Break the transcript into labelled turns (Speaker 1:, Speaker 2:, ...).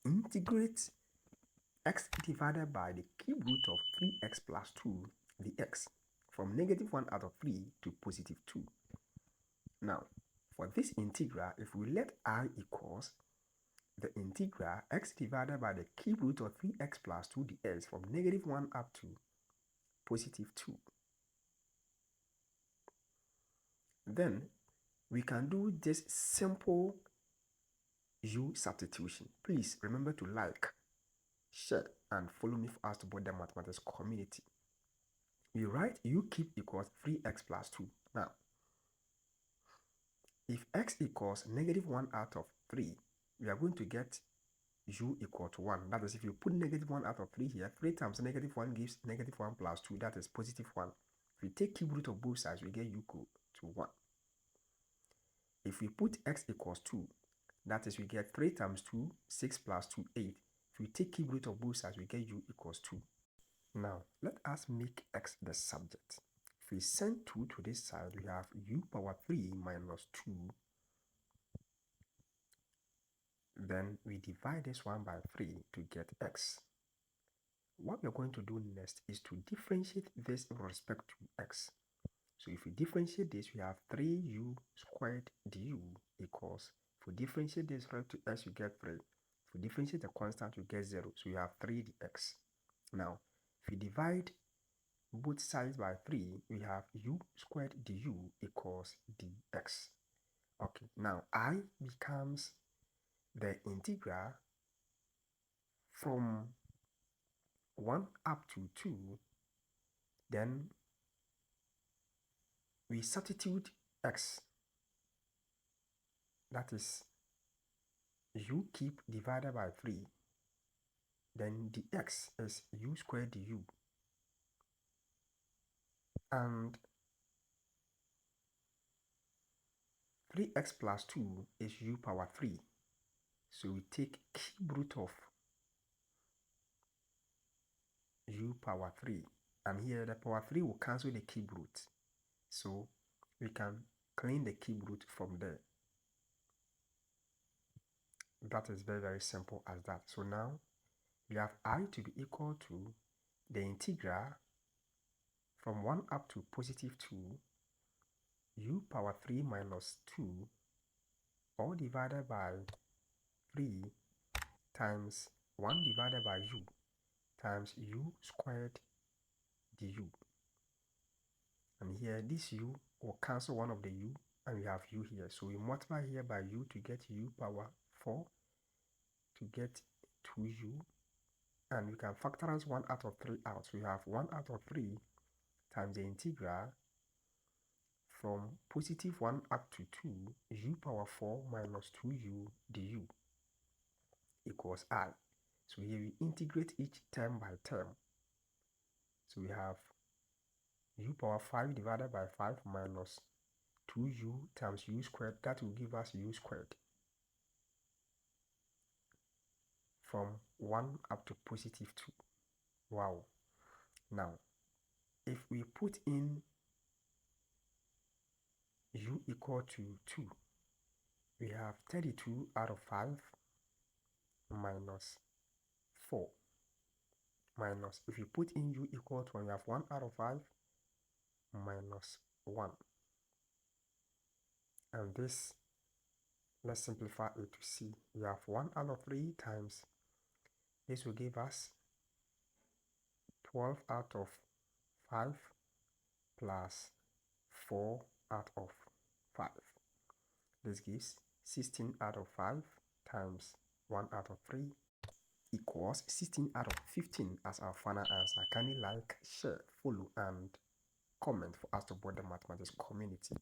Speaker 1: integrate x divided by the cube root of 3x plus 2 dx from -1 out of 3 to +2. Now, for this integral, if we let I equals the integral x divided by the cube root of 3x plus 2 dx from -1 up to +2, then we can do this simple u substitution. Please remember to like, share, and follow me for us to build the mathematics community. We write u cube equals 3x plus 2. Now, if x equals -1 out of 3, we are going to get u equal to 1. That is, if you put -1 out of 3 here, 3 times -1 gives -1 plus 2, that is +1. If we take cube root of both sides, we get u equal to 1. If we put x equals 2, that is, we get 3 times 2, 6 plus 2, 8. If we take cube root of both sides, we get u equals 2. Now, let us make x the subject. If we send 2 to this side, we have u power 3 minus 2. Then we divide this one by 3 to get x. What we're going to do next is to differentiate this with respect to x. So if we differentiate this, we have 3u squared du equals, if we differentiate this right to x, you get 3. If we differentiate the constant, you get 0. So you have 3 dx. Now, if we divide both sides by 3, we have u squared du equals dx. Okay, now I becomes the integral from 1 up to 2. Then we substitute x, that is u cube divided by 3. Then dx is u squared du. And 3x plus 2 is u power 3. So we take cube root of u power 3. And here the power 3 will cancel the cube root. So we can clean the cube root from there. That is very, very simple as that. So now we have I to be equal to the integral from 1 up to +2 u power 3 minus 2 all divided by 3 times 1 divided by u times u squared du. And here this u will cancel one of the u and we have u here. So we multiply here by u to get u power 4 to get 2u. And we can factorize 1 out of 3 out. So we have 1 out of 3 times the integral from +1 up to 2 u power 4 minus 2u du equals I. So here we integrate each term by term. So we have u power 5 divided by 5 minus 2u times u squared. That will give us u squared from 1 up to +2. Wow. Now, if we put in u equal to 2, we have 32 out of 5 minus 4 minus, if you put in u equal to 1, we have 1 out of 5 minus 1. And this, let's simplify it to see. We have 1 out of 3 times, this will give us 12 out of 5 plus 4 out of 5. This gives 16 out of 5 times 1 out of 3 equals 16 out of 15 as our final answer. Kindly like, share, follow, and comment for us to build the mathematics community.